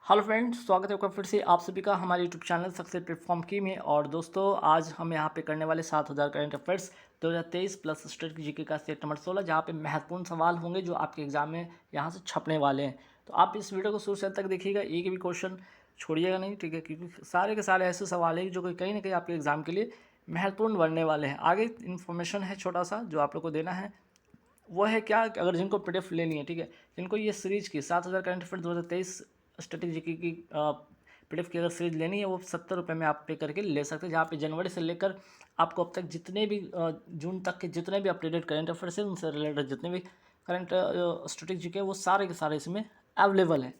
Hello friends, स्वागत है आपका फिर से आप सभी का हमारे यूट्यूब चैनल सक्सेस प्लेटफॉर्म की में। और दोस्तों, आज हम यहाँ पे करने वाले 7000 करंट अफेयर्स 2023 प्लस स्टेट की जीके का सेट नंबर 16, जहाँ पे महत्वपूर्ण सवाल होंगे जो आपके एग्जाम में यहाँ से छपने वाले हैं। तो आप इस वीडियो को शुरू से अंत तक देखिएगा, एक भी क्वेश्चन छोड़िएगा नहीं, ठीक है, क्योंकि सारे के सारे ऐसे सवाल हैं जो कि कहीं ना कहीं आपके एग्जाम के लिए महत्वपूर्ण बनने वाले हैं। आगे इन्फॉर्मेशन है छोटा सा जो आप लोग को देना है, वो है क्या कि अगर जिनको पीडीएफ लेनी है, ठीक है, जिनको ये सीरीज की 7000 करंट अफेयर 2023 स्ट्रेटेजी की पीडीएफ की अगर सीरीज लेनी है, वो 70 रुपये में आप पे करके ले सकते हैं, जहाँ पे जनवरी से लेकर आपको अब तक जितने भी जून तक के जितने भी अपडेटेड करंट अफेयर्स हैं, उनसे रिलेटेड जितने भी करंट स्ट्रेटेजी के, वो सारे के सारे इसमें अवेलेबल है।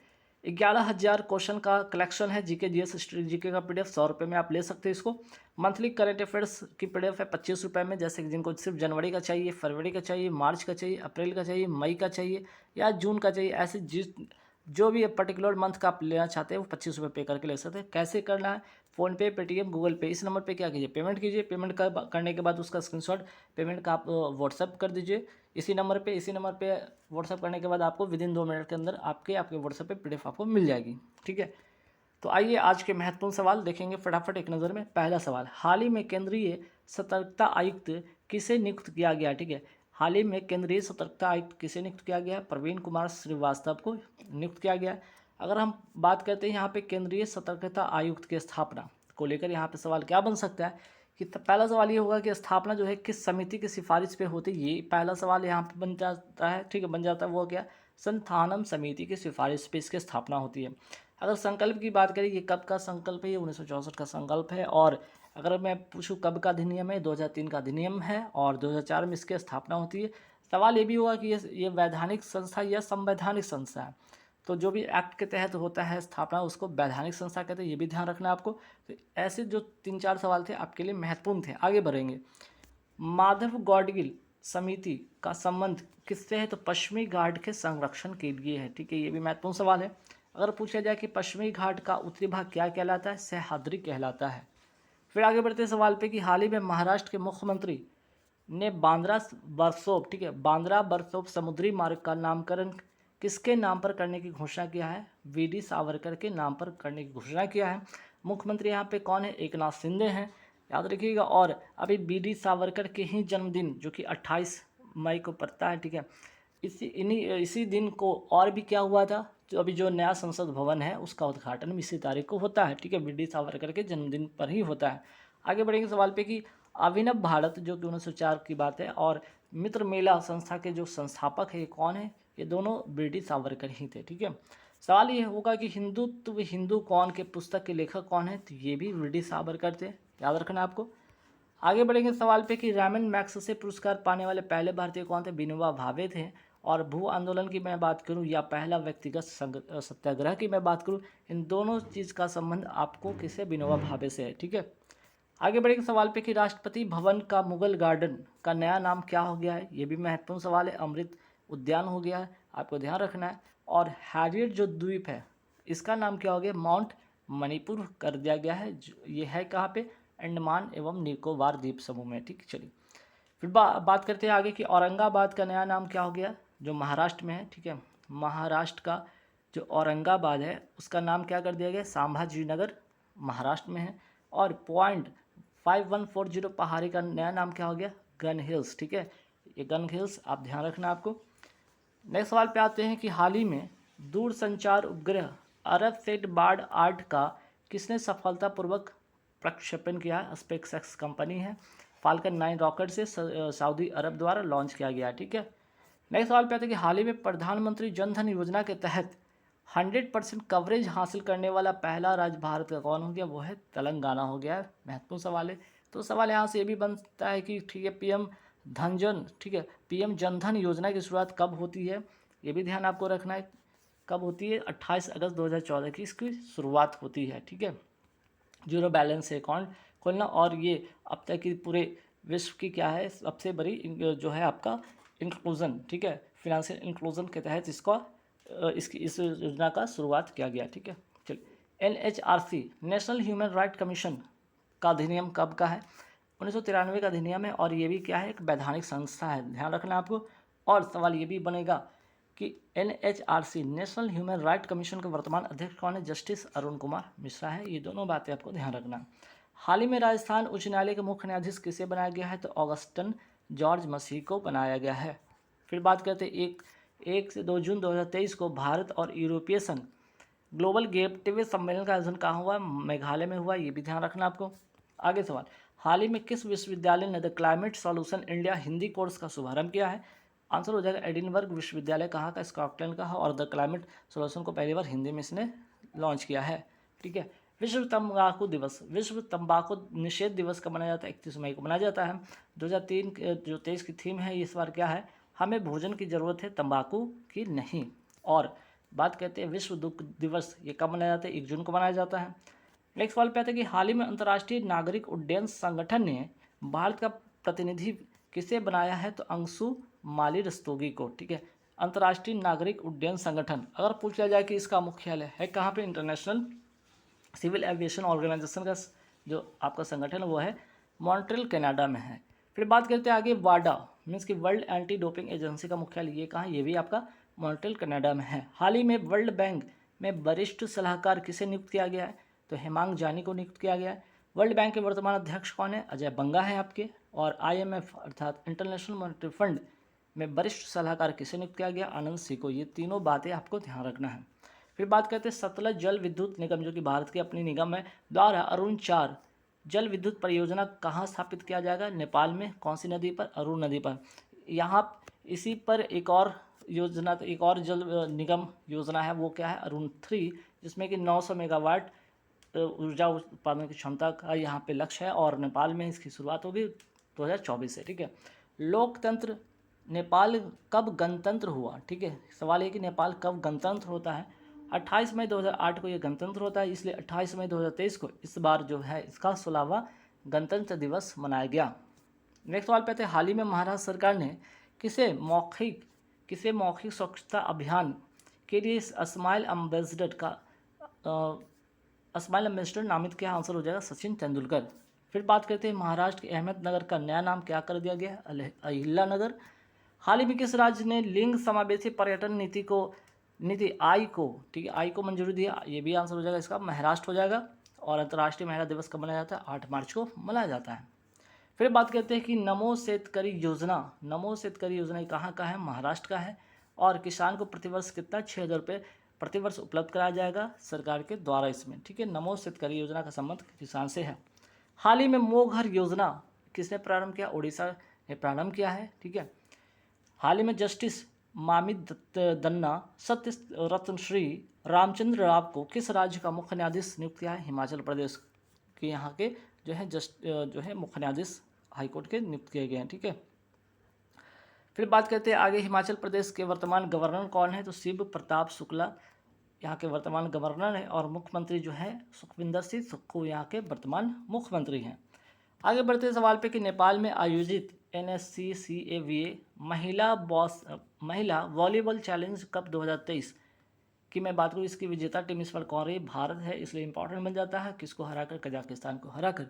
11,000 क्वेश्चन का कलेक्शन है, जीके जीएस जीके का पीडीएफ 100 रुपये में आप ले सकते हैं इसको। मंथली करंट अफेयर्स की पीडीएफ है 25 रुपये में, जैसे कि जिनको सिर्फ जनवरी का चाहिए, फरवरी का चाहिए, मार्च का चाहिए, अप्रैल का चाहिए, मई का चाहिए या जून का चाहिए, ऐसे जो भी पर्टिकुलर मंथ का आप लेना चाहते हैं वो 25 रुपये पे करके ले सकते हैं। कैसे करना है? फ़ोनपे, पेटीएम, गूगल पे, इस नंबर पे क्या कीजिए, पेमेंट कीजिए। पेमेंट करने के बाद उसका स्क्रीनशॉट पेमेंट का आप व्हाट्सअप कर दीजिए इसी नंबर पे व्हाट्सअप करने के बाद आपको विदिन 2 मिनट के अंदर आपके व्हाट्सएप पे पीडीएफ आपको मिल जाएगी। ठीक है, तो आइए आज के महत्वपूर्ण सवाल देखेंगे फटाफट एक नज़र में। पहला सवाल, हाल ही में केंद्रीय सतर्कता आयुक्त किसे नियुक्त किया गया? ठीक है, हाल ही में केंद्रीय सतर्कता आयुक्त किसे नियुक्त किया गया? प्रवीण कुमार श्रीवास्तव को नियुक्त किया गया। अगर हम बात करते हैं यहाँ पे केंद्रीय सतर्कता आयुक्त की स्थापना को लेकर, यहाँ पे सवाल क्या बन सकता है कि पहला सवाल ये होगा कि स्थापना जो है किस समिति की सिफारिश पे होती है। ये पहला सवाल यहाँ पे बन जाता है, ठीक है, बन जाता है। वो क्या? संस्थानम समिति की सिफारिश पे इसकी स्थापना होती है। अगर संकल्प की बात करें, ये कब का संकल्प है? ये 1964 का संकल्प है। और अगर मैं पूछूं कब का अधिनियम है, 2003 का अधिनियम है और 2004 में इसकी स्थापना होती है। सवाल ये भी होगा कि ये वैधानिक संस्था या संवैधानिक संस्था है। तो जो भी एक्ट के तहत होता है स्थापना, उसको वैधानिक संस्था कहते हैं, ये भी ध्यान रखना आपको। तो ऐसे जो 3-4 सवाल थे आपके लिए महत्वपूर्ण थे। आगे बढ़ेंगे। माधव गाडगिल समिति का संबंध किससे है? तो पश्चिमी घाट के संरक्षण के लिए है। ठीक है, ये भी महत्वपूर्ण सवाल है। अगर पूछा जाए कि पश्चिमी घाट का उत्तरी भाग क्या कहलाता है? सह्याद्री कहलाता है। फिर आगे बढ़ते हैं सवाल पे कि हाल ही में महाराष्ट्र के मुख्यमंत्री ने बांद्रा बरसोब, ठीक है, बांद्रा बरसोब समुद्री मार्ग का नामकरण किसके नाम पर करने की घोषणा किया है? वीडी सावरकर के नाम पर करने की घोषणा किया है। मुख्यमंत्री यहाँ पे कौन है? एकनाथ शिंदे हैं, याद रखिएगा। और अभी वीडी सावरकर के ही जन्मदिन जो कि 28 मई को पड़ता है, ठीक है, इसी दिन को और भी क्या हुआ था, जो अभी जो नया संसद भवन है उसका उद्घाटन भी इसी तारीख को होता है। ठीक है, वीडी सावरकर के जन्मदिन पर ही होता है। आगे बढ़ेंगे सवाल पे कि अभिनव भारत जो कि 1904 की बात है और मित्र मेला संस्था के जो संस्थापक है ये कौन है? ये दोनों वीडी सावरकर ही थे। ठीक है, सवाल ये होगा कि हिंदुत्व हिंदू कौन के पुस्तक के लेखक कौन है? तो ये भी वीडी सावरकर थे, याद रखना आपको। आगे बढ़ेंगे सवाल पे कि रैमन मैग्सेसे पुरस्कार पाने वाले पहले भारतीय कौन थे? विनोबा भावे थे। और भू आंदोलन की मैं बात करूं या पहला व्यक्तिगत सत्याग्रह की मैं बात करूं, इन दोनों चीज़ का संबंध आपको किससे? विनोबा भावे से है। ठीक है, आगे बढ़ेंगे सवाल पे कि राष्ट्रपति भवन का मुगल गार्डन का नया नाम क्या हो गया है? ये भी महत्वपूर्ण सवाल है। अमृत उद्यान हो गया है, आपको ध्यान रखना है। और हैरियट जो द्वीप है इसका नाम क्या हो गया? माउंट मणिपुर कर दिया गया है। ये है कहाँ पे? अंडमान एवं निकोबार द्वीप समूह में। ठीक, चलिए फिर बात करते हैं आगे कि औरंगाबाद का नया नाम क्या हो गया, जो महाराष्ट्र में है। ठीक है, महाराष्ट्र का जो औरंगाबाद है उसका नाम क्या कर दिया गया? संभाजी नगर, महाराष्ट्र में है। और पॉइंट 5140 पहाड़ी का नया नाम क्या हो गया? Gun hills. ठीक है, ये गन हिल्स आप ध्यान रखना आपको। नेक्स्ट सवाल पे आते हैं कि हाल ही में दूरसंचार उपग्रह अरबसेट बार्ड 8 का किसने सफलतापूर्वक प्रक्षेपण किया है? स्पेसएक्स कंपनी है। फाल्कन 9 रॉकेट से सऊदी अरब द्वारा लॉन्च किया गया। ठीक है, नेक्स्ट सवाल पे आते हैं कि हाल ही में प्रधानमंत्री जन धन योजना के तहत 100% कवरेज हासिल करने वाला पहला राज्य भारत का कौन हो गया? वो है तेलंगाना हो गया है। महत्वपूर्ण सवाल है। तो सवाल यहाँ से ये भी बनता है कि ठीक है, पीएम धनजन, ठीक है, पीएम जनधन योजना की शुरुआत कब होती है? ये भी ध्यान आपको रखना है, कब होती है? 28 अगस्त 2014 की इसकी शुरुआत होती है। ठीक है, जीरो बैलेंस अकाउंट खोलना। और ये अब तक की पूरे विश्व की क्या है? सबसे बड़ी जो है आपका इंक्लूजन, ठीक है, फिनेंशियल इंक्लूजन के तहत इस योजना का शुरुआत किया गया। ठीक है, चलिए NHRC national human right commission का अधिनियम कब का है? 1993 का अधिनियम है। और ये भी क्या है? एक वैधानिक संस्था है, ध्यान रखना आपको। और सवाल ये भी बनेगा कि NHRC national human right commission के वर्तमान अध्यक्ष कौन है? जस्टिस अरुण कुमार मिश्रा है। ये दोनों बातें आपको ध्यान रखना। हाल ही में राजस्थान उच्च न्यायालय के मुख्य न्यायाधीश किसे बनाया गया है? तो ऑगस्टन जॉर्ज मसीह को बनाया गया है। फिर बात करते हैं 1 से 2 जून 2023 को भारत और यूरोपीय संघ ग्लोबल गेटवे सम्मेलन का आयोजन कहाँ हुआ? मेघालय में हुआ। ये भी ध्यान रखना आपको। आगे सवाल, हाल ही में किस विश्वविद्यालय ने the climate solution India Hindi course का शुभारंभ किया है? आंसर हो जाएगा एडिनबर्ग विश्वविद्यालय कहाँ का? स्कॉटलैंड का है। और द क्लाइमेट सॉल्यूशन को पहली बार हिंदी में इसने लॉन्च किया है। ठीक है। विश्व तंबाकू दिवस, विश्व तंबाकू निषेध दिवस कब मनाया जाता है? 31 मई को मनाया जाता है। 2003 जो 23 की थीम है इस बार क्या है? हमें भोजन की ज़रूरत है, तंबाकू की नहीं। और बात करते हैं विश्व दुख दिवस, ये कब मनाया जाता है? 1 जून को मनाया जाता है। नेक्स्ट सवाल पे आता है कि हाल ही में अंतर्राष्ट्रीय नागरिक उड्डयन संगठन ने भारत का प्रतिनिधि किसे बनाया है? तो अंशु माली रस्तोगी को। ठीक है। अंतर्राष्ट्रीय नागरिक उड्डयन संगठन अगर पूछ लिया जाए कि इसका मुख्यालय है कहाँ पे? इंटरनेशनल सिविल एविएशन ऑर्गेनाइजेशन का जो आपका संगठन है वो है मॉन्ट्रियल कनाडा में है। फिर बात करते हैं आगे वाडा मीन्स कि वर्ल्ड एंटी डोपिंग एजेंसी का मुख्यालय ये कहाँ? ये भी आपका मॉन्ट्रियल कनाडा में है। हाल ही में वर्ल्ड बैंक में वरिष्ठ सलाहकार किसे नियुक्त किया गया है? तो हेमांग जानी को नियुक्त किया गया है। वर्ल्ड बैंक के वर्तमान अध्यक्ष कौन है? अजय बंगा है आपके। और IMF अर्थात इंटरनेशनल मॉनेटरी फंड में वरिष्ठ सलाहकार किसे नियुक्त किया गया? आनंद सी को। ये तीनों बातें आपको ध्यान रखना है। फिर बात करते हैं सतलज जल विद्युत निगम जो कि भारत की अपनी निगम है द्वारा अरुण 4 जल विद्युत परियोजना कहाँ स्थापित किया जाएगा? नेपाल में। कौन सी नदी पर? अरुण नदी पर। यहाँ इसी पर एक और योजना, एक और जल निगम योजना है वो क्या है? अरुण 3, जिसमें कि 900 मेगावाट ऊर्जा उत्पादन की क्षमता का यहाँ पे लक्ष्य है और नेपाल में इसकी शुरुआत होगी 2024 से। ठीक है। लोकतंत्र, नेपाल कब गणतंत्र हुआ? ठीक है। सवाल है कि नेपाल कब गणतंत्र होता है? 28 मई 2008 को ये गणतंत्र होता है, इसलिए 28 मई 2023 को इस बार जो है इसका 16वां गणतंत्र दिवस मनाया गया। नेक्स्ट सवाल पे आते हैं, हाल ही में महाराष्ट्र सरकार ने किसे मौखिक स्वच्छता अभियान के लिए स्माइल एम्बेसडर नामित किया? आंसर हो जाएगा सचिन तेंदुलकर। फिर बात करते हैं महाराष्ट्र के अहमदनगर का नया नाम क्या कर दिया गया है? अहिल्या नगर। हाल ही में किस राज्य ने लिंग समावेशी पर्यटन नीति आई को, ठीक है, आई को मंजूरी दिया? ये भी आंसर हो जाएगा इसका महाराष्ट्र हो जाएगा। और अंतर्राष्ट्रीय महिला दिवस कब मनाया जाता है? 8 मार्च को मनाया जाता है। फिर बात करते हैं कि नमो शेतकरी योजना कहाँ का है? महाराष्ट्र का है। और किसान को प्रतिवर्ष कितना? 6,000 रुपये प्रतिवर्ष उपलब्ध कराया जाएगा सरकार के द्वारा इसमें। ठीक है। नमो शेतकरी योजना का संबंध किसान से है। हाल ही में मोघर योजना किसने प्रारंभ किया? उड़ीसा ने प्रारंभ किया है। ठीक है। हाल ही में जस्टिस मामी दन्ना सत्य रत्न श्री रामचंद्र राव को किस राज्य का मुख्य न्यायाधीश नियुक्त किया है? हिमाचल प्रदेश के यहाँ के जो है मुख्य न्यायाधीश हाईकोर्ट के नियुक्त किए गए हैं। ठीक है। फिर बात करते हैं आगे, हिमाचल प्रदेश के वर्तमान गवर्नर कौन है? तो शिव प्रताप शुक्ला यहाँ के वर्तमान गवर्नर है। और मुख्यमंत्री जो है सुखविंदर सिंह सुक्खू यहाँ के वर्तमान मुख्यमंत्री हैं। आगे बढ़ते सवाल पे कि नेपाल में आयोजित NSCCAVA महिला वॉलीबॉल चैलेंज कप 2023 की मैं बात करूँ, इसकी विजेता टीम इस बार कौन रही? भारत है, इसलिए इंपॉर्टेंट बन जाता है। किसको हराकर? कजाकिस्तान को हराकर।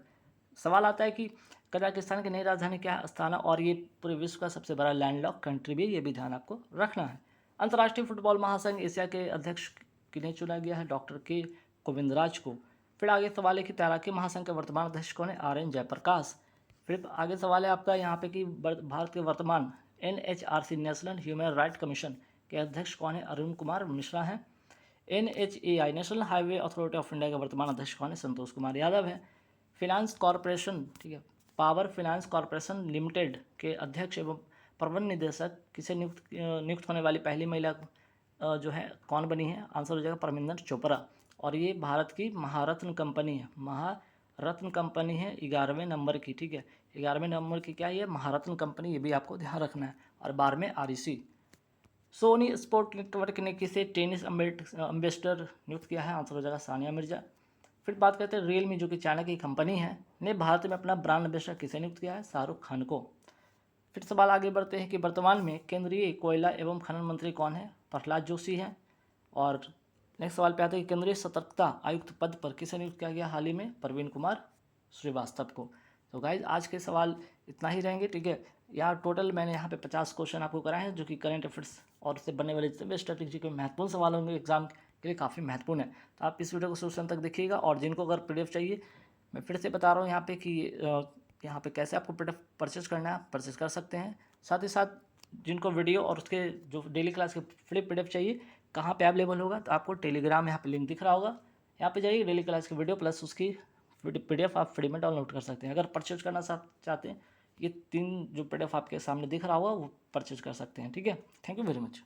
सवाल आता है कि कजाकिस्तान की नई राजधानी क्या है? अस्ताना। और ये पूरे विश्व का सबसे बड़ा लैंडलॉक कंट्री भी, ये भी ध्यान आपको रखना है। अंतर्राष्ट्रीय फुटबॉल महासंघ एशिया के अध्यक्ष किन्हें चुना गया है? डॉक्टर के गोविंदराज को। फिर आगे सवाल है कि तैराकी महासंघ के वर्तमान अध्यक्ष कौन है? RN जयप्रकाश। फिर आगे सवाल है आपका यहाँ पे कि भारत के वर्तमान NHRC national human right commission के अध्यक्ष कौन है? अरुण कुमार मिश्रा हैं। NHAI national highway authority of India के वर्तमान अध्यक्ष कौन है? संतोष कुमार यादव है। फिनांस कॉरपोरेशन, ठीक है, पावर फाइनेंस कॉरपोरेशन लिमिटेड के अध्यक्ष एवं प्रबंध निदेशक किसे नियुक्त होने वाली पहली महिला जो है कौन बनी है? आंसर हो जाएगा परमिंदर चोपड़ा। और ये भारत की महारत्न कंपनी है, 11वें नंबर की। ठीक है। 11वें नंबर की क्या है? ये महारत्न कंपनी, ये भी आपको ध्यान रखना है। और 12वें REC। सोनी स्पोर्ट नेटवर्क ने किसे टेनिस एम्बेसडर नियुक्त किया है? आंसर हो जाएगा सानिया मिर्जा। फिर बात करते हैं रियलमी जो कि चाइना की कंपनी है ने भारत में अपना ब्रांड एम्बेसडर किसे नियुक्त किया है? शाहरुख खान को। फिर सवाल आगे बढ़ते हैं कि वर्तमान में केंद्रीय कोयला एवं खनन मंत्री कौन है? प्रहलाद जोशी हैं। और नेक्स्ट सवाल पे आते हैं कि केंद्रीय सतर्कता आयुक्त पद पर किसे नियुक्त किया गया हाल ही में? प्रवीण कुमार श्रीवास्तव को। तो गाइज आज के सवाल इतना ही रहेंगे। ठीक है। यार टोटल मैंने यहाँ पे 50 क्वेश्चन आपको कराए हैं जो कि करंट अफेयर्स और उससे बनने वाले जितने भी स्ट्रेटेजी के महत्वपूर्ण सवाल होंगे एग्जाम के लिए काफ़ी महत्वपूर्ण है। तो आप इस वीडियो को शुरू से अंत तक देखिएगा। और जिनको अगर पीडीएफ चाहिए, मैं फिर से बता रहा हूँ यहाँ पे कि यहाँ पे कैसे आपको पीडीएफ परचेज करना है, परचेज कर सकते हैं। साथ ही साथ जिनको वीडियो और उसके जो डेली क्लास के फ्री पीडीएफ चाहिए, कहाँ पे अवेलेबल होगा, तो आपको टेलीग्राम यहाँ पे लिंक दिख रहा होगा, यहाँ पे जाइए, डेली क्लास की वीडियो प्लस उसकी पीडीएफ आप फ्री में डाउनलोड कर सकते हैं। अगर परचेज करना चाहते हैं, ये 3 जो पीडीएफ आपके सामने दिख रहा होगा वो परचेज कर सकते हैं। ठीक है, थैंक यू वेरी मच।